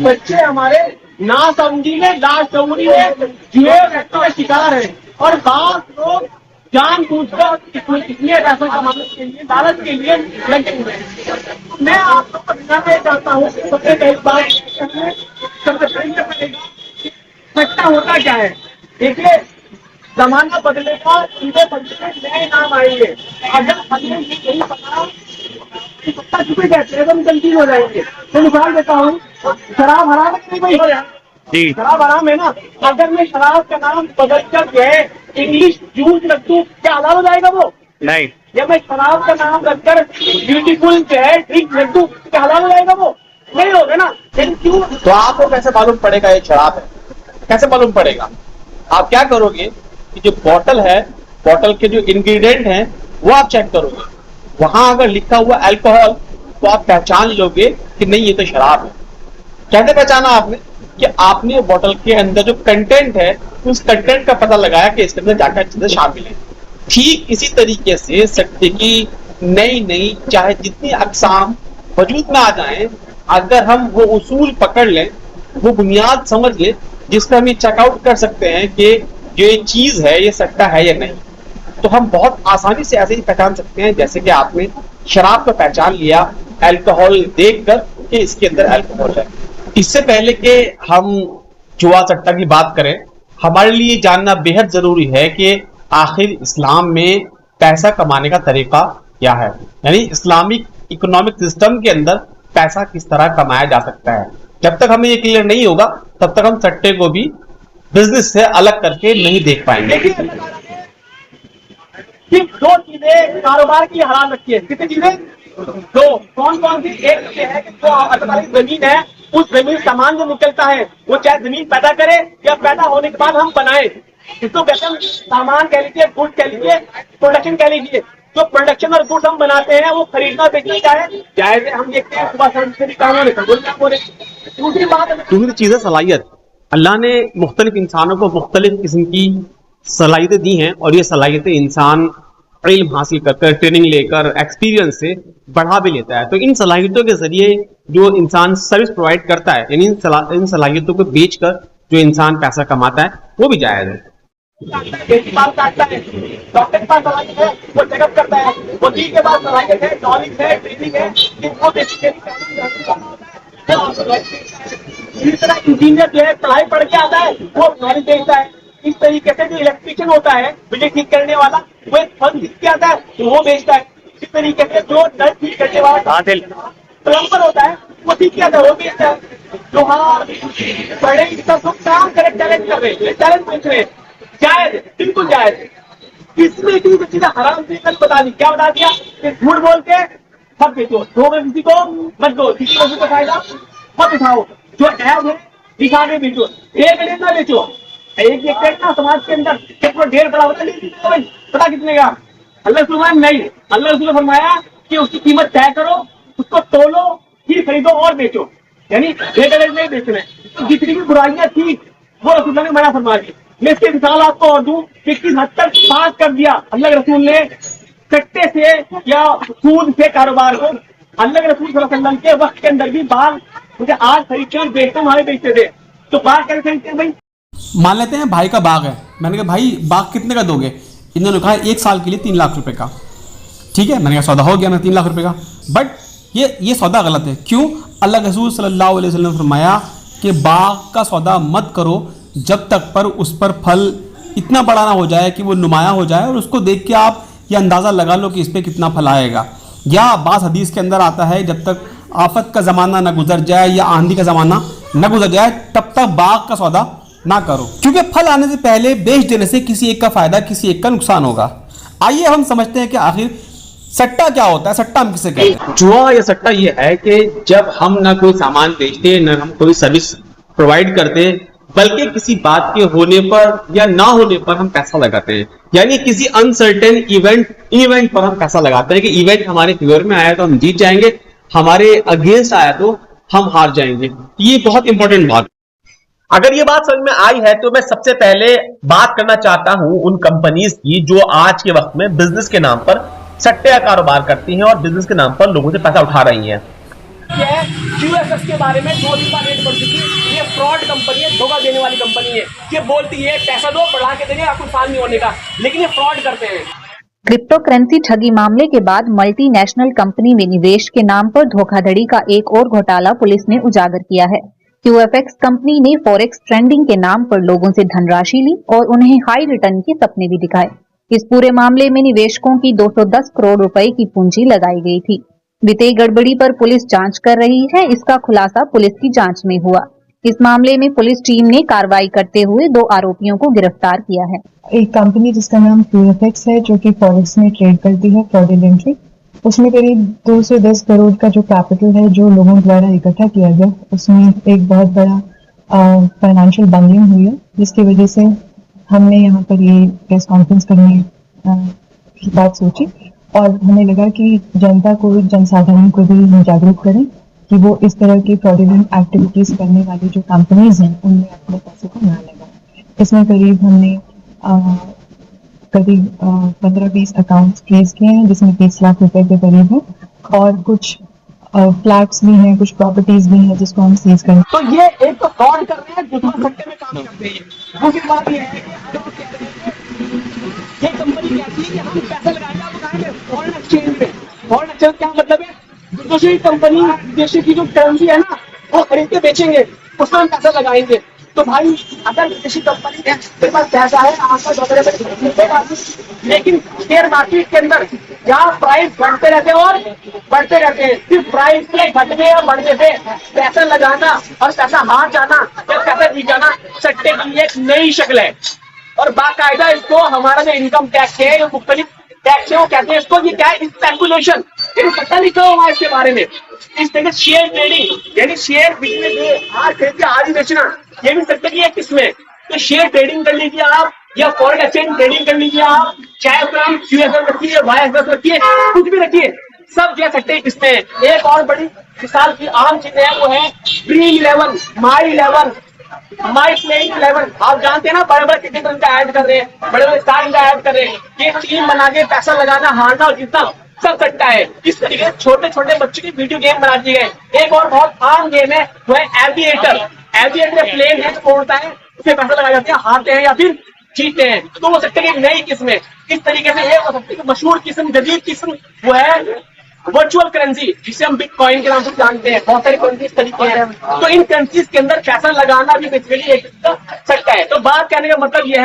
बच्चे हमारे नासमझी में, लाशऊरी में, जुए का शिकार है। और बात लोग जानबूझकर इतने पैसे कमाने के लिए, लालच के लिए लगे हुए हैं। मैं आप लोग को दिखाना चाहता हूँ सबसे पहली बात, सबसे पहले सट्टा होता क्या है। देखिए, जमाना बदलेगा, चीजें बदलेंगे, नए नाम आएंगे। अगर हमें नहीं पता सट्टा चुके कहते हैं तो हम गलती हो जाएंगे। मैं मिसाल देता हूँ, शराब हराम है नहीं भाई? जी, शराब हराम है ना। अगर मैं शराब का नाम बदल कर जो है इंग्लिश जूस रख दूं, क्या हलाल हो जाएगा वो? नहीं। या मैं शराब का नाम रखकर ब्यूटीफुल जो है ड्रिंक रख दूं, क्या हलाल हो जाएगा वो? नहीं होगा ना। लेकिन क्यों? तो आपको कैसे मालूम पड़ेगा ये शराब है? कैसे मालूम पड़ेगा? आप क्या करोगे कि जो बोतल है, बोतल के जो इंग्रेडिएंट हैं वो आप चेक करोगे। वहां अगर लिखा हुआ अल्कोहल तो आप पहचान लोगे कि नहीं ये तो शराब है। कैसे पहचाना आपने? कि आपने बोतल के अंदर जो कंटेंट है उस कंटेंट का पता लगाया कि इसके अंदर क्या-क्या चीजें शामिल है। ठीक इसी तरीके से सट्टे की नई नई चाहे जितनी अकसाम वजूद में आ जाएं, अगर हम वो उसूल पकड़ लें, वो बुनियाद समझ लें जिससे हम ये चेकआउट कर सकते हैं कि जो ये चीज है ये सट्टा है या नहीं, तो हम बहुत आसानी से ऐसे ही पहचान सकते हैं जैसे कि आपने शराब को पहचान लिया अल्कोहल देखकर कि इसके अंदर अल्कोहल है। इससे पहले कि हम जुआ सट्टा की बात करें, हमारे लिए जानना बेहद जरूरी है कि आखिर इस्लाम में पैसा कमाने का तरीका क्या है, यानी इस्लामिक इकोनॉमिक सिस्टम के अंदर पैसा किस तरह कमाया जा सकता है। जब तक हमें ये क्लियर नहीं होगा तब तक हम सट्टे को भी बिजनेस से अलग करके नहीं देख पाएंगे। सिर्फ दो चीजें कारोबार की हराम रखी है। कितनी चीजें? दो। कौन कौन सी? एक ये है कि जो हमारी जमीन है, उस जमीन सामान जो निकलता है वो चाहे जमीन पैदा करे या पैदा होने के बाद हम बनाए, इसको कहते हैं सामान कह लीजिए, गुड कह लीजिए, प्रोडक्शन कह लीजिए। जो प्रोडक्शन और गुड्स हम बनाते हैं वो खरीदना बेचना चाहे जायज है। हम देखते हैं सुबह शाम से भी काम होने का दूसरी बात, दूसरी चीज है सलाहियत। अल्लाह ने मुख्तलिफ इंसानों को मुख्तलिफ किस्म की सलाहियतें दी हैं और ये सलाहियतें इंसान इल्म हासिल कर ट्रेनिंग लेकर एक्सपीरियंस से बढ़ा भी लेता है। तो इन सलाहियतों के जरिए जो इंसान सर्विस प्रोवाइड करता है, यानी इन सलाहियतों को बेचकर जो इंसान पैसा कमाता है वो भी जायज है। डॉक्टर के पास सलाहियत है, वो चेकअप करता है। वकील के पास सलाहियत है, नॉलेज है, ट्रेनिंग है, इस तरह इंजीनियर जो है पढ़ाई पढ़ के आता है वो नॉलेज देखता है। इस तरीके से जो इलेक्ट्रिशियन होता है, बिजली ठीक करने वाला, वो एक फल सीख के आता है तो वो बेचता है। इस तरीके से जो नल ठीक करने वाला प्लम्बर होता है वो ठीक किया था वो बेचता है। जो हाँ बड़े सब काम करे, टैलेंट कर रहे हैं, टैलेंट बेच रहे हैं, जायज, बिल्कुल जायज। इसमें इतनी चीजें हराम देकर बता दी। क्या बता दिया? झूठ बोल के मत बेचो, दो में किसी को मत दो, किसी को फायदा मत उठाओ। जो ऐप है दिखा के बेचो, एक ना बेचो। एक ना समाज के अंदर कितना ढेर पड़ा होता है, पता कितने का? अल्लाह रसूल नहीं, अल्लाह रसूल ने फरमाया कि उसकी कीमत तय करो, उसको तोलो, फिर खरीदो और बेचो, यानी एक नहीं बेचना। तो जितनी भी बुराइयां थी वो रसूल ने मना फरमा दी। मैं इसके मिसाल आपको और दूं, किस हद तक पास कर दिया अल्लाह रसूल ने सट्टे से या सूद से कारोबार को। अल्लाह रसूल सल्लल्लाहु अलैहि वसल्लम के वक्त के अंदर भी बाल मुझे आज खरीदते और बेचते हमारे बेचते थे। तो बाल कैसे खरीदते हैं भाई? मान लेते हैं भाई का बाग है, मैंने कहा भाई बाग कितने का दोगे? इन्होंने कहा 1 साल के लिए 3 लाख रुपए का। ठीक है, मैंने कहा सौदा हो गया ना 3 लाख रुपए का। बट ये सौदा गलत है। क्यों? अल्लाह रसूल सल्लल्लाहु अलैहि वसल्लम ने फरमाया कि बाग का सौदा मत करो जब तक पर उस पर फल इतना बड़ा ना हो जाए कि वो नुमाया हो जाए और उसको देख के आप ये अंदाज़ा लगा लो कि इस पर कितना फल आएगा। या बात हदीस के अंदर आता है जब तक आफत का ज़माना न गुजर जाए या आंधी का ज़माना न गुजर जाए तब तक बाग का सौदा ना करो, क्योंकि फल आने से पहले बेच देने से किसी एक का फायदा किसी एक का नुकसान होगा। आइए हम समझते हैं कि आखिर सट्टा क्या होता है, सट्टा हम किसे कहते हैं। जुआ या सट्टा ये है कि जब हम ना कोई सामान बेचते, न हम कोई सर्विस प्रोवाइड करते, बल्कि किसी बात के होने पर या ना होने पर हम पैसा लगाते हैं, यानी किसी अनसर्टेन इवेंट पर हम पैसा लगाते हैं कि इवेंट हमारे फेवर में आया तो हम जीत जाएंगे, हमारे अगेंस्ट आया तो हम हार जाएंगे। ये बहुत इंपॉर्टेंट बात। अगर ये बात समझ में आई है तो मैं सबसे पहले बात करना चाहता हूं उन कंपनीज की जो आज के वक्त में बिजनेस के नाम पर सट्टे का कारोबार करती हैं और बिजनेस के नाम पर लोगों से पैसा उठा रही हैं। क्या है QFS के बारे में 2-3 बार रेट बढ़ चुकी। ये फ्रॉड कंपनी है, धोखा देने वाली कंपनी है। ये बोलती है पैसा दो बढ़ा के देंगे, आपको नुकसान नहीं होने का, लेकिन ये फ्रॉड करते हैं। क्रिप्टो करेंसी ठगी मामले के बाद मल्टीनेशनल कंपनी में निवेश के नाम पर धोखाधड़ी का एक और घोटाला पुलिस ने उजागर किया है। QFX कंपनी ने फॉरेक्स ट्रेडिंग के नाम पर लोगों से धनराशि ली और उन्हें हाई रिटर्न के सपने भी दिखाए। इस पूरे मामले में निवेशकों की 210 करोड़ रुपए की पूंजी लगाई गई थी। वित्तीय गड़बड़ी पर पुलिस जांच कर रही है। इसका खुलासा पुलिस की जांच में हुआ। इस मामले में पुलिस टीम ने कार्रवाई करते हुए 2 आरोपियों को गिरफ्तार किया है। एक कंपनी जिसका नाम QFX है, जो कि फॉरेक्स में ट्रेड करती है फ्रॉडुलेंटली, उसमें करीब 2 से 10 करोड़ का जो कैपिटल है जो लोगों द्वारा इकट्ठा किया गया, उसमें एक बहुत बड़ा फाइनेंशियल बंगलिंग हुई है, जिसकी वजह से हमने यहाँ पर ये प्रेस कॉन्फ्रेंस करने की बात सोची और हमें लगा कि जनता को, जनसाधारण को भी हम जागरूक करें कि वो इस तरह की फ्रॉडुलेंट एक्टिविटीज करने वाली जो कंपनीज हैं उनमें अपने पैसे को ना लगाएं। इसमें करीब हमने करीब 15-20 अकाउंट्स फ्रीज किए हैं, जिसमें 30 लाख रुपए के करीब है और कुछ फ्लैट्स भी हैं, कुछ प्रॉपर्टीज भी हैं जिसको हम सीज करें। तो ये एक तो फ्रॉड कर रहे हैं, दूसरा सट्टे में काम करते हैं। दूसरी बात ये है कि ये कंपनी कहती है कि हम पैसा लगाएंगे, आप लगाएंगे फॉरेन एक्सचेंज में। फॉरेन एक्सचेंज क्या मतलब है? दूसरी कंपनी विदेशी की जो करेंसी है ना, वो खरीद के बेचेंगे, उसमें हम पैसा लगाएंगे। तो भाई अगर विदेशी कंपनी है, मेरे पास पैसा है, आपका डॉलर में, लेकिन शेयर मार्केट के अंदर जहाँ प्राइस बढ़ते रहते हैं और बढ़ते रहते हैं, सिर्फ प्राइस के घटने या बढ़ने से पैसा लगाना और पैसा हार जाना या पैसा जीत जाना सट्टे की एक नई शक्ल है। और बाकायदा इसको हमारा जो इनकम टैक्स है, जो मुख्तलिफ टैक्स है, वो कहते हैं इसको, ये क्या है, स्पेकुलेशन। पता लिखा हुआ है इसके बारे में। इस तरह शेयर ट्रेडिंग यानी शेयर बिजनेस, आज खरीद के आज ही बेचना, ये भी सट्टे की एक किस्म है। तो शेयर ट्रेडिंग कर लीजिए आप, या फॉरेन एक्सचेंज ट्रेडिंग कर लीजिए आप, चाहे उसका नाम QFS रखिए, YFS रखिए, कुछ भी रखिए, सब जो है सट्टे की किस्में हैं। एक और बड़ी मिसाल की आम चीजें है, वो है Dream11, My11, माई प्लेइंग 11। आप जानते हैं ना, बड़े बड़े क्रिकेटर इनका ऐड कर रहे हैं, बड़े बड़े स्टार इनका ऐड कर रहे हैं। ये टीम बना के पैसा लगाना, हारना और जीतना सब सट्टा है। इस तरीके से छोटे छोटे बच्चों की वीडियो गेम बना दिए गए। एक और बहुत आम गेम है, वो है एविएटर। एविएटर प्लेन है, जो उड़ता है, उसमें पैसा लगाया जाता है, हारते हैं या फिर जीतते हैं। तो वो सट्टे की एक नई किस्म है। इस तरीके से ये हो सकती है मशहूर किस्म, जदीद किस्म, वो है वर्चुअल करेंसी, जिसे हम बिटकॉइन के नाम से जानते हैं। बहुत सारी करेंसी इस तरीके हैं। तो इन करेंसीज के अंदर पैसा लगाना भी बेसिकली एक सट्टा है। तो बात कहने का मतलब यह है